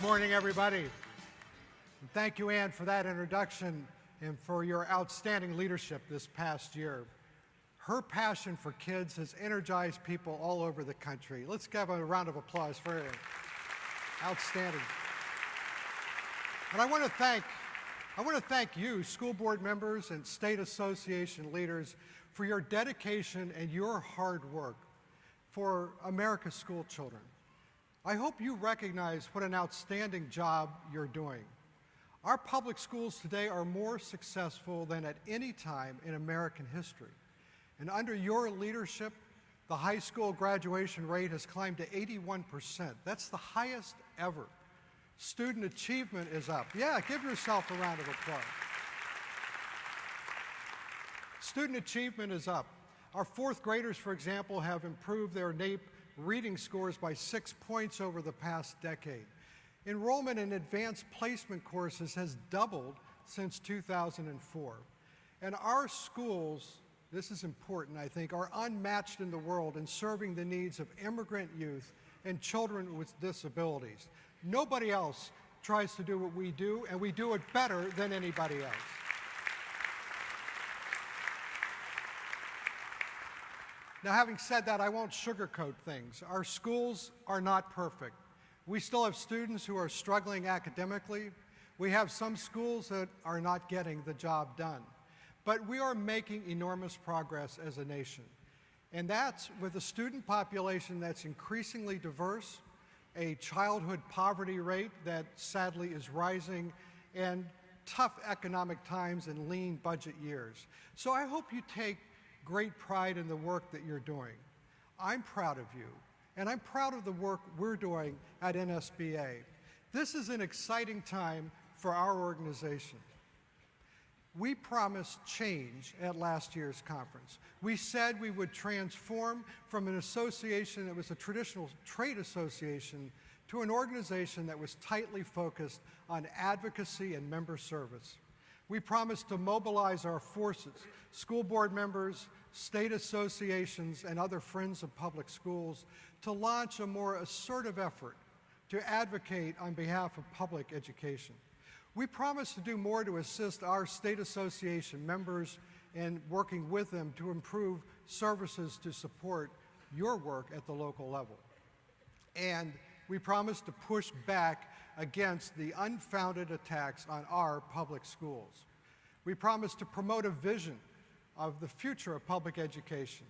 morning, everybody. And thank you, Ann, for that introduction and for your outstanding leadership this past year. Her passion for kids has energized people all over the country. Let's give a round of applause for her. Outstanding. And I want to thank you, school board members and state association leaders, for your dedication and your hard work for America's school children. I hope you recognize what an outstanding job you're doing. Our public schools today are more successful than at any time in American history. And under your leadership, the high school graduation rate has climbed to 81%. That's the highest ever. Student achievement is up. Yeah, give yourself a round of applause. Student achievement is up. Our fourth graders, for example, have improved their NAEP reading scores by 6 points over the past decade. Enrollment in advanced placement courses has doubled since 2004. And our schools, this is important, I think, are unmatched in the world in serving the needs of immigrant youth and children with disabilities. Nobody else tries to do what we do, and we do it better than anybody else. Now, having said that, I won't sugarcoat things. Our schools are not perfect. We still have students who are struggling academically. We have some schools that are not getting the job done. But we are making enormous progress as a nation. And that's with a student population that's increasingly diverse, a childhood poverty rate that sadly is rising, and tough economic times and lean budget years. So I hope you take great pride in the work that you're doing. I'm proud of you, and I'm proud of the work we're doing at NSBA. This is an exciting time for our organization. We promised change at last year's conference. We said we would transform from an association that was a traditional trade association to an organization that was tightly focused on advocacy and member service. We promised to mobilize our forces, school board members, state associations, and other friends of public schools to launch a more assertive effort to advocate on behalf of public education. We promised to do more to assist our state association members in working with them to improve services to support your work at the local level. And we promised to push back against the unfounded attacks on our public schools. We promised to promote a vision of the future of public education.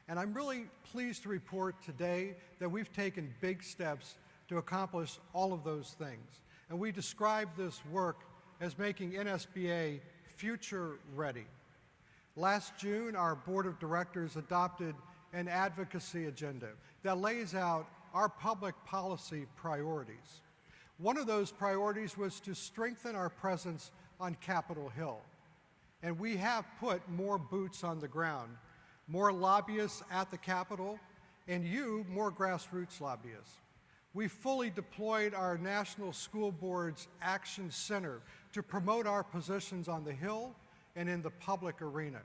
And I'm really pleased to report today that we've taken big steps to accomplish all of those things. And we describe this work as making NSBA future ready. Last June, our board of directors adopted an advocacy agenda that lays out our public policy priorities. One of those priorities was to strengthen our presence on Capitol Hill. And we have put more boots on the ground, more lobbyists at the Capitol, and you, more grassroots lobbyists. We fully deployed our National School Boards Action Center to promote our positions on the Hill and in the public arena.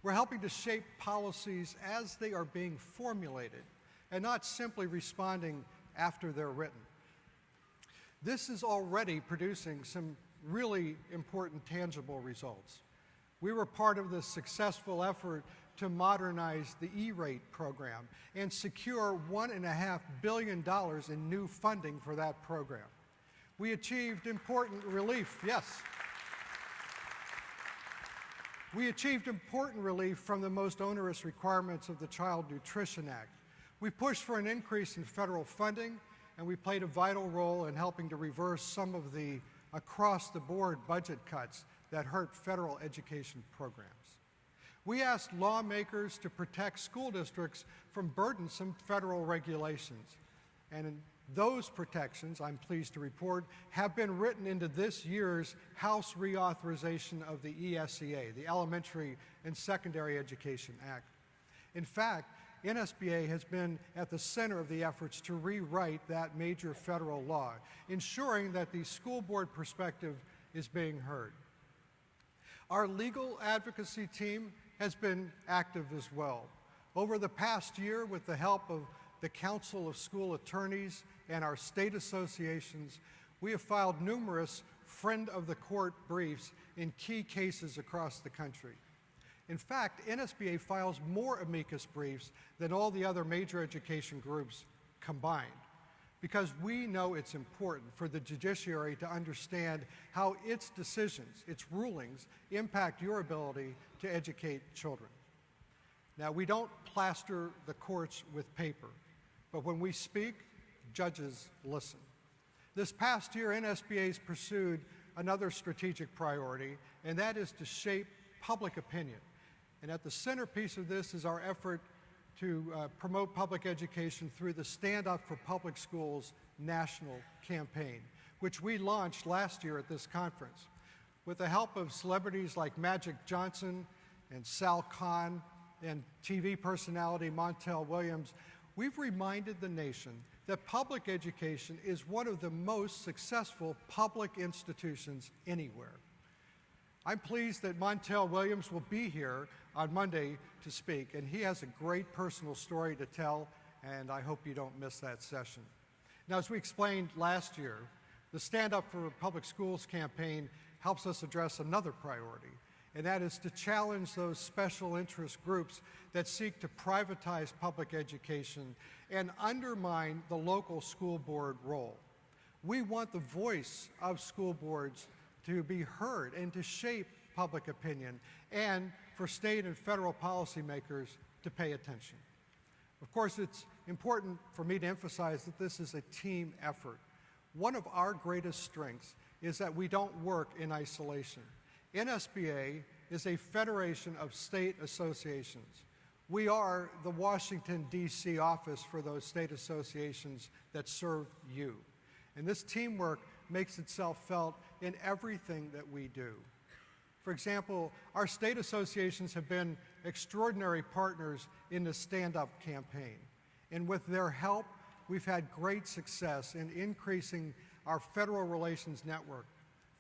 We're helping to shape policies as they are being formulated and not simply responding after they're written. This is already producing some really important tangible results. We were part of the successful effort to modernize the E-rate program and secure $1.5 billion in new funding for that program. We achieved important relief, yes. We achieved important relief from the most onerous requirements of the Child Nutrition Act. We pushed for an increase in federal funding, and we played a vital role in helping to reverse some of the across-the-board budget cuts that hurt federal education programs. We asked lawmakers to protect school districts from burdensome federal regulations. And those protections, I'm pleased to report, have been written into this year's House reauthorization of the ESEA, the Elementary and Secondary Education Act. In fact, NSBA has been at the center of the efforts to rewrite that major federal law, ensuring that the school board perspective is being heard. Our legal advocacy team has been active as well. Over the past year, with the help of the Council of School Attorneys, and our state associations, we have filed numerous friend of the court briefs in key cases across the country. In fact, NSBA files more amicus briefs than all the other major education groups combined, because we know it's important for the judiciary to understand how its decisions, its rulings, impact your ability to educate children. Now, we don't plaster the courts with paper, but when we speak, judges listen. This past year, NSBA has pursued another strategic priority, and that is to shape public opinion. And at the centerpiece of this is our effort to promote public education through the Stand Up for Public Schools national campaign, which we launched last year at this conference. With the help of celebrities like Magic Johnson and Sal Khan and TV personality Montel Williams, we've reminded the nation that public education is one of the most successful public institutions anywhere. I'm pleased that Montel Williams will be here on Monday to speak, and he has a great personal story to tell, and I hope you don't miss that session. Now, as we explained last year, the Stand Up for Public Schools campaign helps us address another priority, and that is to challenge those special interest groups that seek to privatize public education and undermine the local school board role. We want the voice of school boards to be heard and to shape public opinion, and for state and federal policymakers to pay attention. Of course, it's important for me to emphasize that this is a team effort. One of our greatest strengths is that we don't work in isolation. NSBA is a federation of state associations. We are the Washington, D.C. office for those state associations that serve you. And this teamwork makes itself felt in everything that we do. For example, our state associations have been extraordinary partners in the Stand Up campaign. And with their help, we've had great success in increasing our federal relations network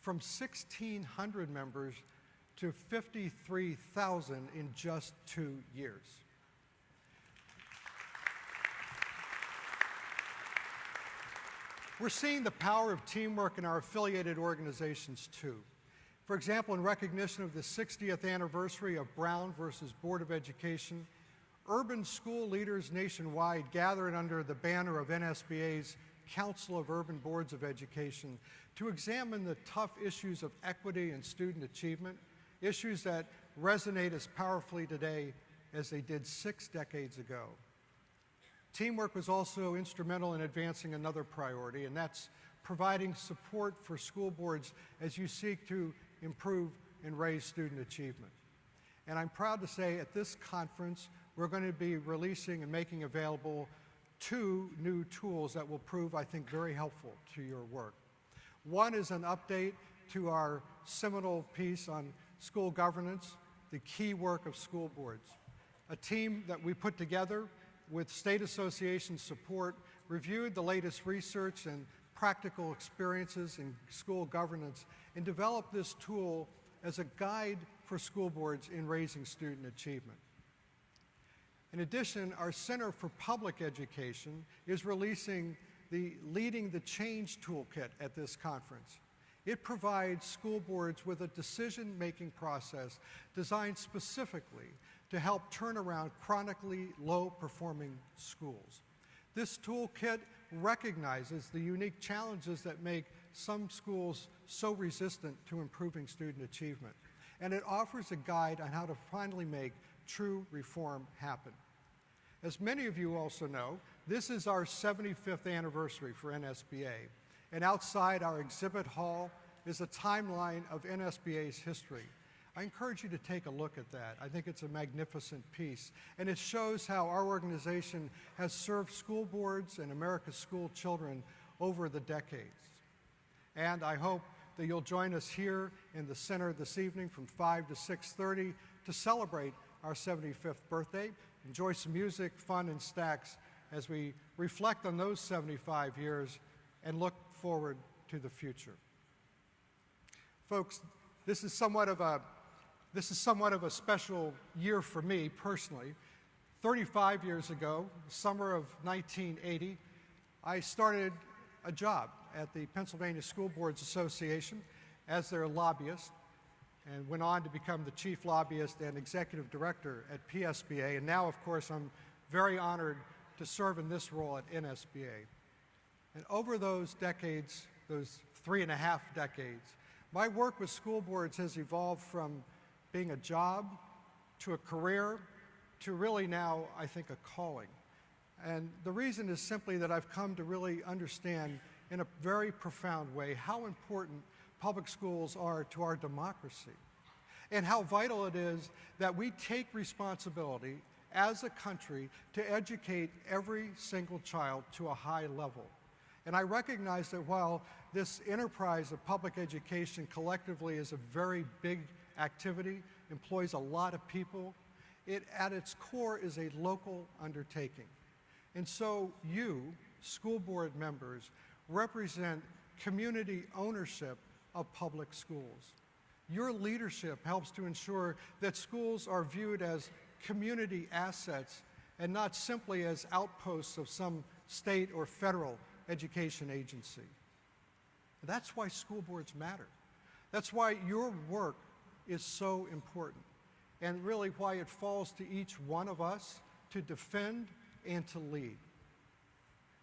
from 1,600 members to 53,000 in just 2 years. We're seeing the power of teamwork in our affiliated organizations too. For example, in recognition of the 60th anniversary of Brown versus Board of Education, urban school leaders nationwide gathered under the banner of NSBA's Council of Urban Boards of Education to examine the tough issues of equity and student achievement, issues that resonate as powerfully today as they did 6 decades ago. Teamwork was also instrumental in advancing another priority, and that's providing support for school boards as you seek to improve and raise student achievement. And I'm proud to say at this conference, we're going to be releasing and making available 2 new tools that will prove, I think, very helpful to your work. One is an update to our seminal piece on school governance, the key work of school boards. A team that we put together with state association support reviewed the latest research and practical experiences in school governance and developed this tool as a guide for school boards in raising student achievement. In addition, our Center for Public Education is releasing the Leading the Change toolkit at this conference. It provides school boards with a decision-making process designed specifically to help turn around chronically low-performing schools. This toolkit recognizes the unique challenges that make some schools so resistant to improving student achievement, and it offers a guide on how to finally make true reform happen. As many of you also know, this is our 75th anniversary for NSBA, and outside our exhibit hall is a timeline of NSBA's history. I encourage you to take a look at that. I think it's a magnificent piece, and it shows how our organization has served school boards and America's school children over the decades. And I hope that you'll join us here in the center this evening from 5 to 6:30 to celebrate our 75th birthday. Enjoy some music, fun, and snacks as we reflect on those 75 years and look forward to the future. Folks, this is somewhat of a special year for me personally. 35 years ago, summer of 1980, I started a job at the Pennsylvania School Boards Association as their lobbyist, and went on to become the chief lobbyist and executive director at PSBA. And now, of course, I'm very honored to serve in this role at NSBA. And over those decades, those 3.5 decades, my work with school boards has evolved from being a job to a career to really now, I think, a calling. And the reason is simply that I've come to really understand in a very profound way how important public schools are to our democracy, and how vital it is that we take responsibility as a country to educate every single child to a high level. And I recognize that while this enterprise of public education collectively is a very big activity, employs a lot of people, it at its core is a local undertaking. And so you, school board members, represent community ownership of public schools. Your leadership helps to ensure that schools are viewed as community assets and not simply as outposts of some state or federal education agency. That's why school boards matter. That's why your work is so important, and really why it falls to each one of us to defend and to lead.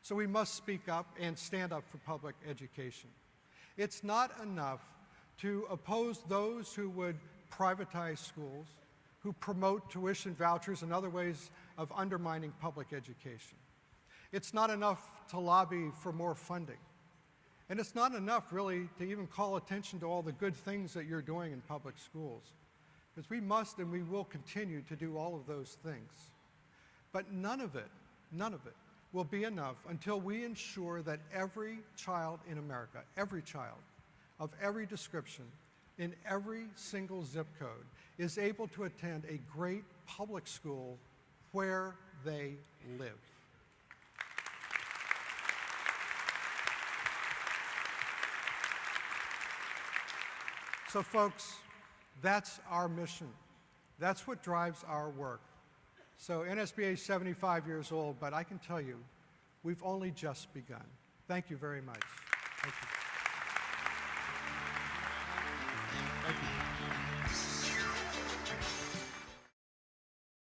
So we must speak up and stand up for public education. It's not enough to oppose those who would privatize schools, who promote tuition vouchers and other ways of undermining public education. It's not enough to lobby for more funding. And it's not enough, really, to even call attention to all the good things that you're doing in public schools. Because we must and we will continue to do all of those things. But none of it will be enough until we ensure that every child in America, every child of every description, in every single zip code, is able to attend a great public school where they live. So folks, that's our mission. That's what drives our work. So NSBA is 75 years old, but I can tell you, we've only just begun. Thank you very much. Thank you.